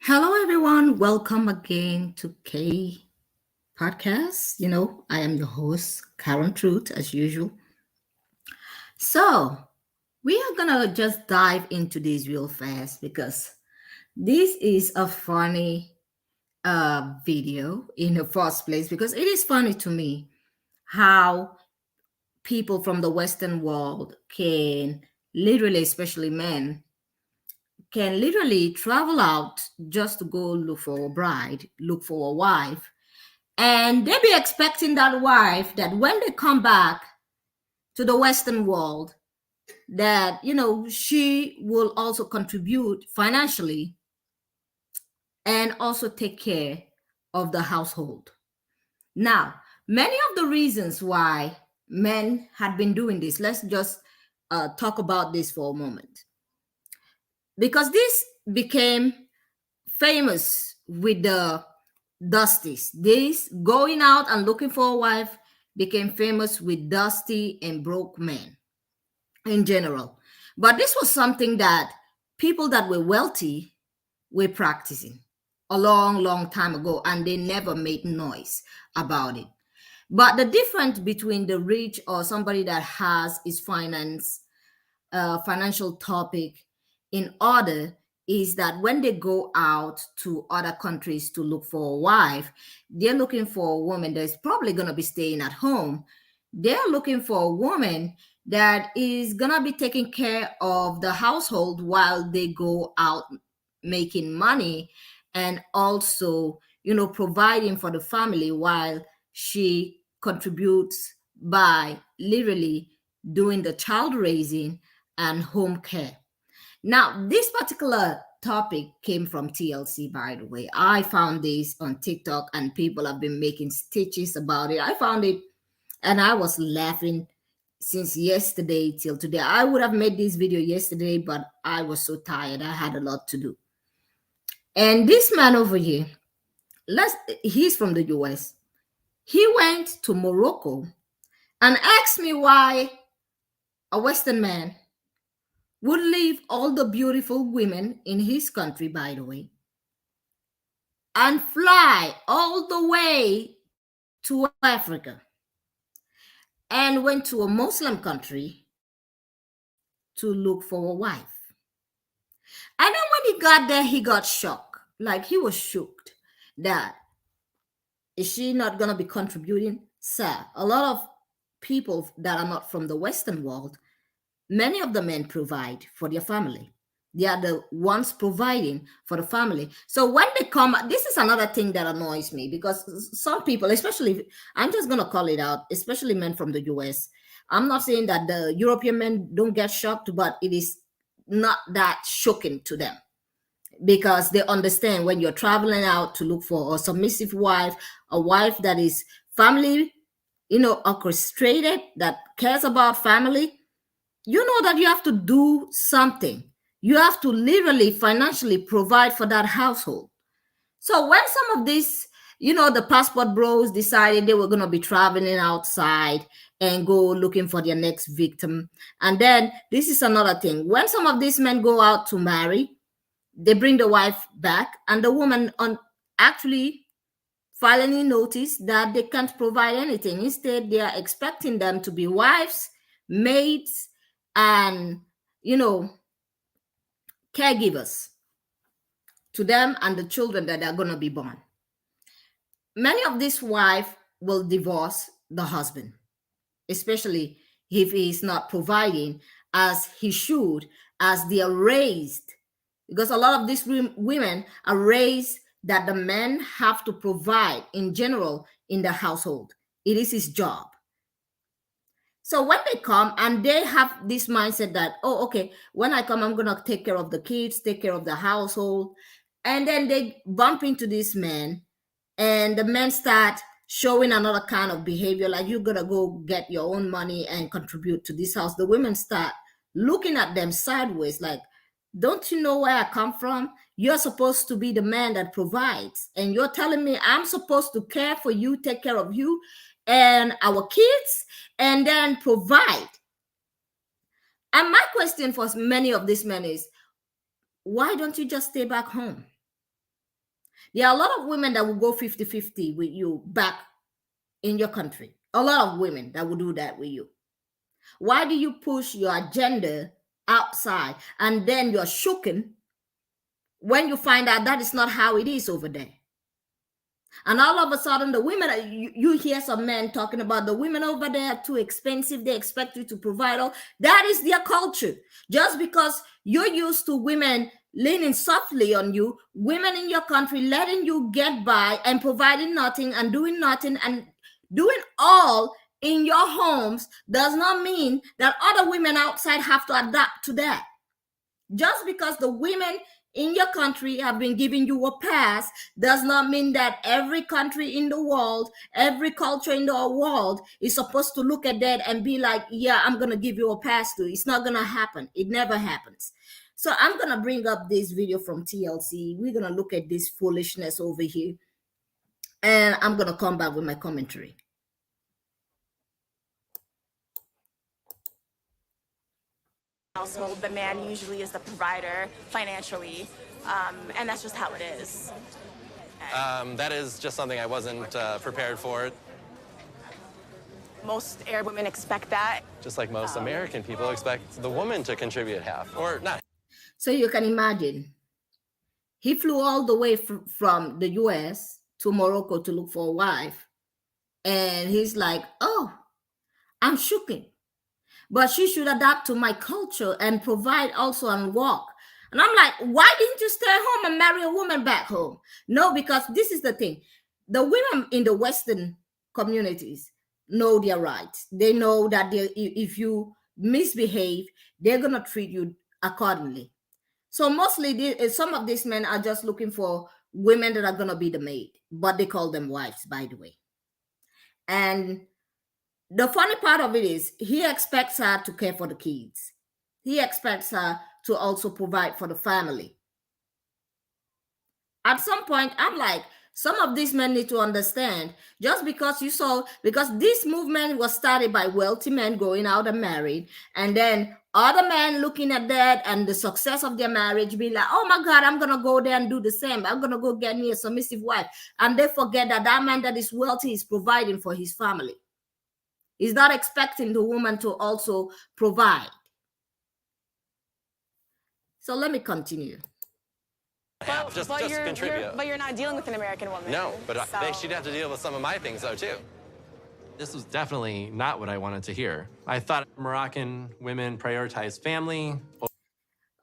Hello, everyone. Welcome again to K Podcast. I am your host, Karen Truth, as usual. So, we are gonna just dive into this real fast because this is a funny video in the first place because it is funny to me how people from the Western world can literally, especially men, can literally travel out just to go look for a bride, look for a wife. And they be expecting that wife that when they come back to the Western world, that, she will also contribute financially and also take care of the household. Now, many of the reasons why men had been doing this, let's just talk about this for a moment. Because this became famous with the Dusties. This going out and looking for a wife became famous with dusty and broke men in general. But this was something that people that were wealthy were practicing a long, long time ago, and they never made noise about it. But the difference between the rich or somebody that has his financial topic in order is that when they go out to other countries to look for a wife, they're looking for a woman that's probably going to be staying at home. They're looking for a woman that is going to be taking care of the household while they go out making money and also, providing for the family while she contributes by literally doing the child raising and home care. Now, this particular topic came from TLC, by the way. I found this on TikTok and people have been making stitches about it. I found it and I was laughing since yesterday till today. I would have made this video yesterday, but I was so tired. I had a lot to do. And this man over here, he's from the US. He went to Morocco and asked me why a Western man would leave all the beautiful women in his country, by the way, and fly all the way to Africa and went to a Muslim country to look for a wife. And then when he got there, he got shocked. Like he was shocked that is she not going to be contributing? Sir, a lot of people that are not from the Western world, many of the men provide for their family. They are the ones providing for the family. So when they come, this is another thing that annoys me because some people, especially, I'm just going to call it out, especially men from the US. I'm not saying that the European men don't get shocked, but it is not that shocking to them because they understand when you're traveling out to look for a submissive wife, a wife that is family, orchestrated, that cares about family, you know that you have to do something. You have to literally financially provide for that household. So when some of these, the passport bros decided they were going to be traveling outside and go looking for their next victim. And then this is another thing. When some of these men go out to marry, they bring the wife back and the woman on actually finally notice that they can't provide anything. Instead, they are expecting them to be wives, maids, and caregivers to them and the children that are going to be born. Many of these wives will divorce the husband, especially if he is not providing as he should, as they are raised. Because a lot of these women are raised that the men have to provide in general in the household. It is his job. So when they come and they have this mindset that, oh, okay, when I come, I'm going to take care of the kids, take care of the household. And then they bump into this man and the men start showing another kind of behavior, like you're going to go get your own money and contribute to this house. The women start looking at them sideways like, don't you know where I come from? You're supposed to be the man that provides. And you're telling me I'm supposed to care for you, take care of you and our kids, and then provide. And my question for many of these men is, why don't you just stay back home? There are a lot of women that will go 50-50 with you back in your country. A lot of women that will do that with you. Why do you push your agenda outside and then you're shooken when you find out that is not how it is over there? And all of a sudden, the women, you hear some men talking about the women over there are too expensive. They expect you to provide all. That is their culture. Just because you're used to women leaning softly on you, women in your country letting you get by and providing nothing and doing all in your homes does not mean that other women outside have to adapt to that. Just because the women in your country have been giving you a pass does not mean that every country in the world, every culture in the world is supposed to look at that and be like, yeah, I'm going to give you a pass to. It's not going to happen. It never happens. So I'm going to bring up this video from TLC. We're going to look at this foolishness over here. And I'm going to come back with my commentary. Household, the man usually is the provider financially, and that's just how it is. That is just something I wasn't prepared for. Most Arab women expect that. Just like most American people expect the woman to contribute half, or not. So you can imagine, he flew all the way from the US to Morocco to look for a wife. And he's like, oh, I'm shooken. But she should adapt to my culture and provide also and work. And I'm like, why didn't you stay home and marry a woman back home? No, because this is the thing. The women in the Western communities know their rights. They know that if you misbehave, they're going to treat you accordingly. So mostly some of these men are just looking for women that are going to be the maid, but they call them wives, by the way. And the funny part of it is he expects her to care for the kids. He expects her to also provide for the family. At some point, I'm like, some of these men need to understand, just because because this movement was started by wealthy men going out and married, and then other men looking at that and the success of their marriage, be like, oh my God, I'm going to go there and do the same. I'm going to go get me a submissive wife. And they forget that that man that is wealthy is providing for his family. He's not expecting the woman to also provide. So let me continue. Just contribute. But you're not dealing with an American woman. No, but she'd have to deal with some of my things, though, too. This was definitely not what I wanted to hear. I thought Moroccan women prioritize family.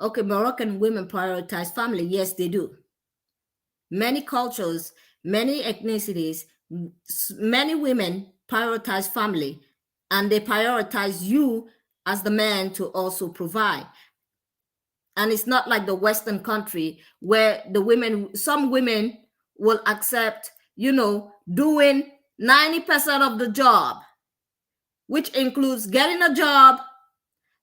Okay, Moroccan women prioritize family. Yes, they do. Many cultures, many ethnicities, many women prioritize family, and they prioritize you as the man to also provide. And it's not like the Western country where some women will accept, doing 90% of the job, which includes getting a job,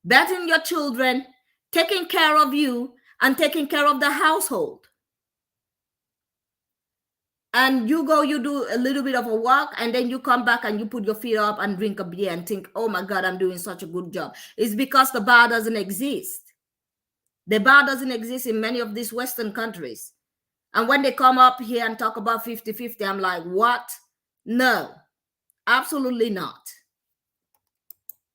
bathing your children, taking care of you, and taking care of the household. And you do a little bit of a walk, and then you come back and you put your feet up and drink a beer and think, oh my God, I'm doing such a good job. It's because the bar doesn't exist. The bar doesn't exist in many of these Western countries. And when they come up here and talk about 50-50, I'm like, what? No, absolutely not.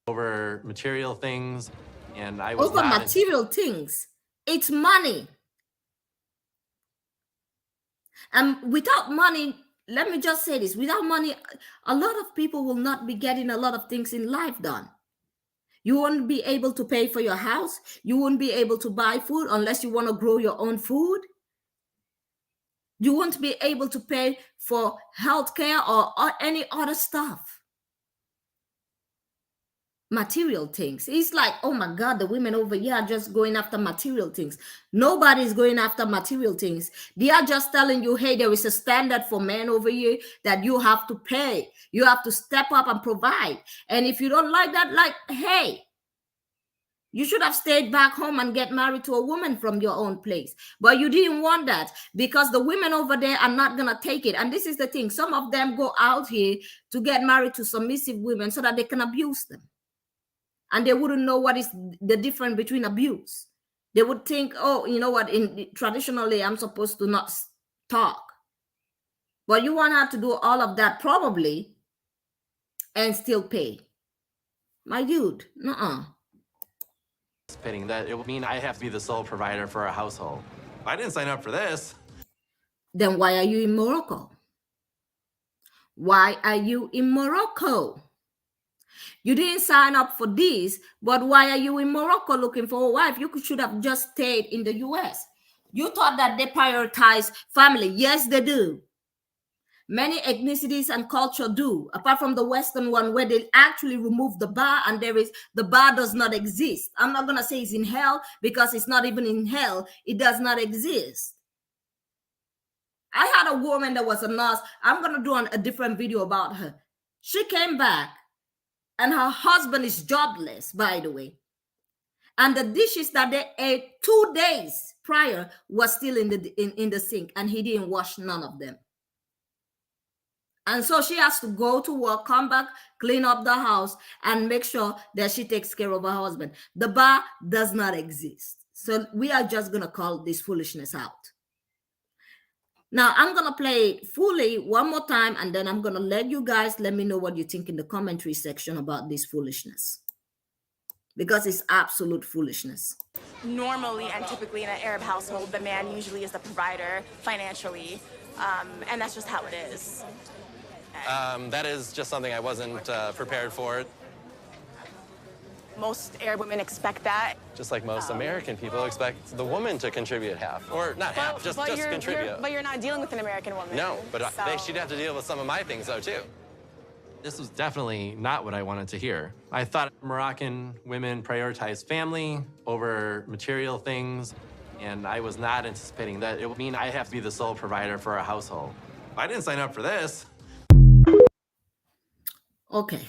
Over material things. And I was over material things. It's money. And without money, let me just say this, without money, a lot of people will not be getting a lot of things in life done. You won't be able to pay for your house. You won't be able to buy food unless you want to grow your own food. You won't be able to pay for healthcare or any other stuff. Material things. It's like, oh my God, the women over here are just going after material things. Nobody's going after material things. They are just telling you, hey, there is a standard for men over here that you have to pay. You have to step up and provide. And if you don't like that, like, hey, you should have stayed back home and get married to a woman from your own place. But you didn't want that because the women over there are not going to take it. And this is the thing. Some of them go out here to get married to submissive women so that they can abuse them. And they wouldn't know what is the difference between abuse. They would think, oh, you know what, traditionally, I'm supposed to not talk. But you want her to do all of that probably and still pay. My dude, nuh-uh. Anticipating that it would mean I have to be the sole provider for a household. I didn't sign up for this. Then why are you in Morocco? Why are you in Morocco? You didn't sign up for this, but why are you in Morocco looking for a wife? You should have just stayed in the US. You thought that they prioritize family. Yes, they do. Many ethnicities and culture do, apart from the Western one where they actually remove the bar and the bar does not exist. I'm not going to say it's in hell because it's not even in hell. It does not exist. I had a woman that was a nurse. I'm going to do a different video about her. She came back and her husband is jobless, by the way. And the dishes that they ate 2 days prior was still in the sink, and he didn't wash none of them. And so she has to go to work, come back, clean up the house, and make sure that she takes care of her husband. The bar does not exist. So we are just going to call this foolishness out. Now, I'm going to play it fully one more time, and then I'm going to let you guys let me know what you think in the commentary section about this foolishness. Because it's absolute foolishness. Normally and typically in an Arab household, the man usually is the provider financially, and that's just how it is. That is just something I wasn't prepared for. Most Arab women expect that. Just like most American people expect the woman to contribute half. Or not half, just contribute. But you're not dealing with an American woman. No, but she'd have to deal with some of my things, though, too. This was definitely not what I wanted to hear. I thought Moroccan women prioritize family over material things, and I was not anticipating that it would mean I have to be the sole provider for a household. I didn't sign up for this. Okay.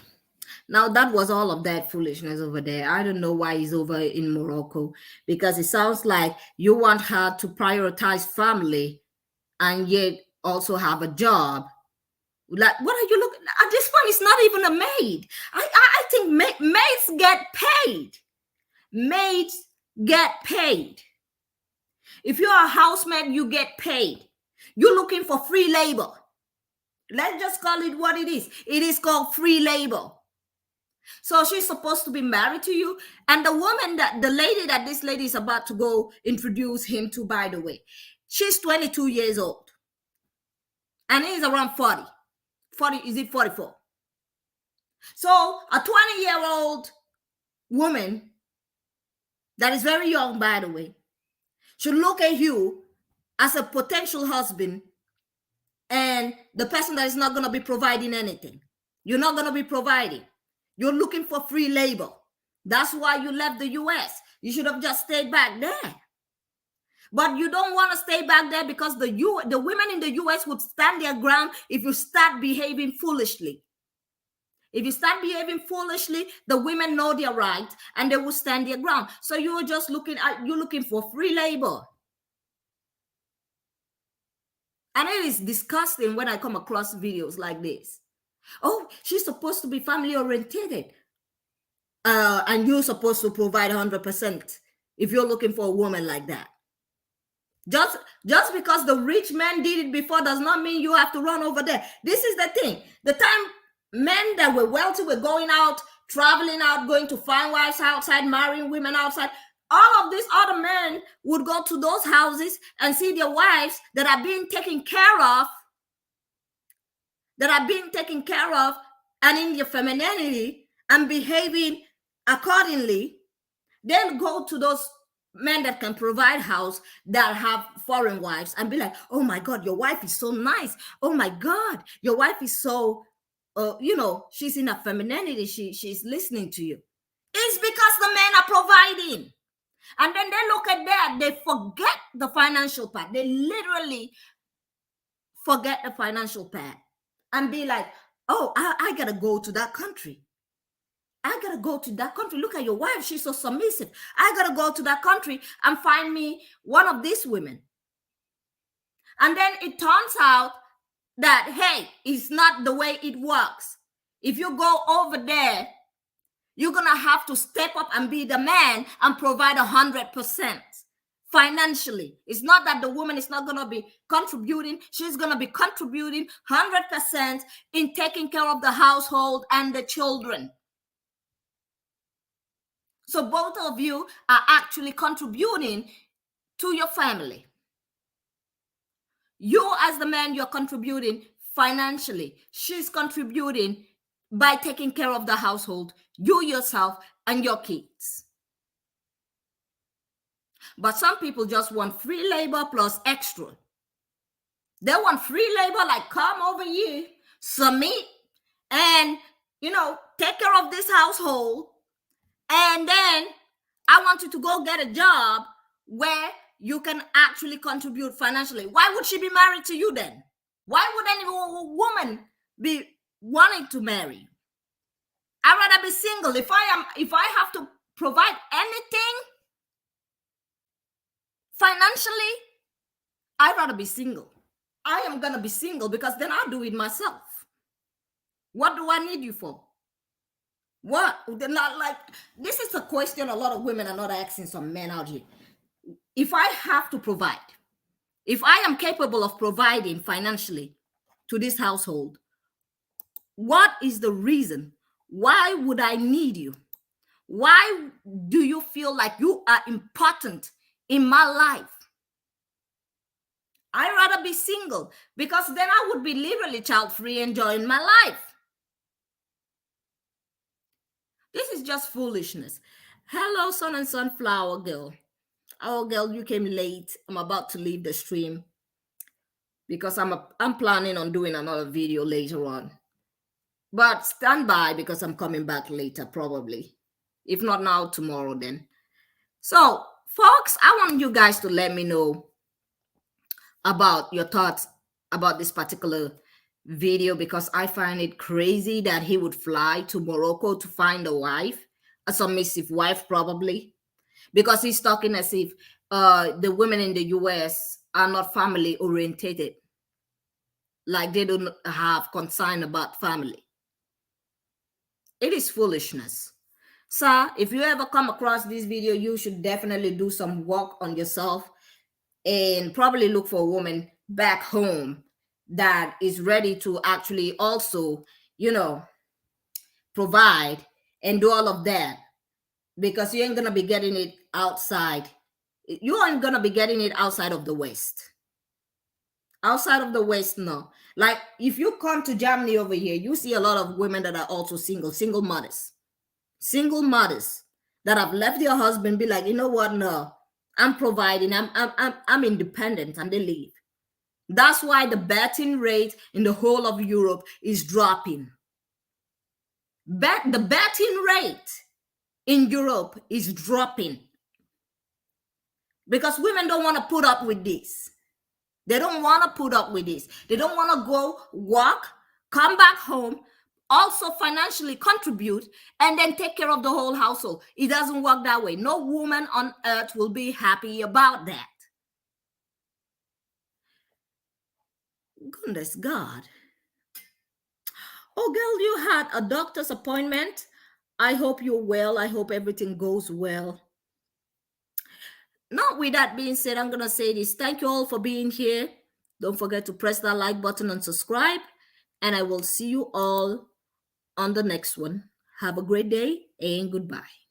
Now that was all of that foolishness over there. I don't know why he's over in Morocco, because it sounds like you want her to prioritize family and yet also have a job. Like, what are you looking at? This one is not even a maid. I think maids get paid. Maids get paid. If you're a housemaid, you get paid. You're looking for free labor. Let's just call it what it is. It is called free labor. So she's supposed to be married to you. And the lady that this lady is about to go introduce him to, by the way, she's 22 years old. And he's around 40. 40, is it 44? So a 20-year-old woman that is very young, by the way, should look at you as a potential husband and the person that is not going to be providing anything. You're not going to be providing. You're looking for free labor. That's why you left the US. You should have just stayed back there. But you don't want to stay back there because the women in the US would stand their ground if you start behaving foolishly. If you start behaving foolishly, the women know their right and they will stand their ground. So you're looking for free labor. And it is disgusting when I come across videos like this. Oh, she's supposed to be family oriented. And you're supposed to provide 100% if you're looking for a woman like that. Just because the rich man did it before does not mean you have to run over there. This is the thing. The time men that were wealthy were going out, traveling out, going to find wives outside, marrying women outside, all of these other men would go to those houses and see their wives that are being taken care of, and in their femininity and behaving accordingly. Then go to those men that can provide house that have foreign wives and be like, oh my God, your wife is so nice. Oh my God, your wife is so, she's in her femininity. She's listening to you. It's because the men are providing. And then they look at that, they forget the financial part. They literally forget the financial part and be like, oh, I gotta go to that country. I gotta go to that country. Look at your wife. She's so submissive. I gotta go to that country and find me one of these women. And then it turns out that, hey, it's not the way it works. If you go over there, you're gonna have to step up and be the man and provide 100% financially. It's not that the woman is not going to be contributing. She's going to be contributing 100% in taking care of the household and the children. So both of you are actually contributing to your family. You as the man, you're contributing financially. She's contributing by taking care of the household, you yourself and your kids. But some people just want free labor plus extra. They want free labor, like come over here, submit, and take care of this household. And then I want you to go get a job where you can actually contribute financially. Why would she be married to you then? Why would any woman be wanting to marry you? I'd rather be single. If I have to provide anything financially, I'd rather be single. I am gonna be single because then I'll do it myself. What do I need you for? What? They're not like, this is a question a lot of women are not asking some men out here. If I have to provide, if I am capable of providing financially to this household, what is the reason? Why would I need you? Why do you feel like you are important in my life? I'd rather be single because then I would be literally child-free, enjoying my life. This is just foolishness. Hello, Sun and Sunflower Girl. Oh, girl, you came late. I'm about to leave the stream because I'm planning on doing another video later on. But stand by because I'm coming back later, probably. If not now, tomorrow then. So, folks, I want you guys to let me know about your thoughts about this particular video, because I find it crazy that he would fly to Morocco to find a wife, a submissive wife probably, because he's talking as if the women in the US are not family orientated, like they don't have concern about family. It is foolishness. Sir, if you ever come across this video, you should definitely do some work on yourself and probably look for a woman back home that is ready to actually also, provide and do all of that, because you ain't gonna be getting it outside. You aren't gonna be getting it outside of the West. Outside of the West, no. Like if you come to Germany over here, you see a lot of women that are also single mothers that have left their husband, be like, you know what, no, I'm providing, I'm independent, and they leave. That's why the betting rate in the whole of Europe is dropping. The betting rate in Europe is dropping because women don't want to put up with this. They don't want to put up with this. They don't want to go work, come back home, also financially contribute, and then take care of the whole household. It doesn't work that way. No woman on earth will be happy about that. Goodness God. Oh, girl, you had a doctor's appointment. I hope you're well. I hope everything goes well. Now, with that being said, I'm going to say this. Thank you all for being here. Don't forget to press that like button and subscribe. And I will see you all on the next one. Have a great day and goodbye.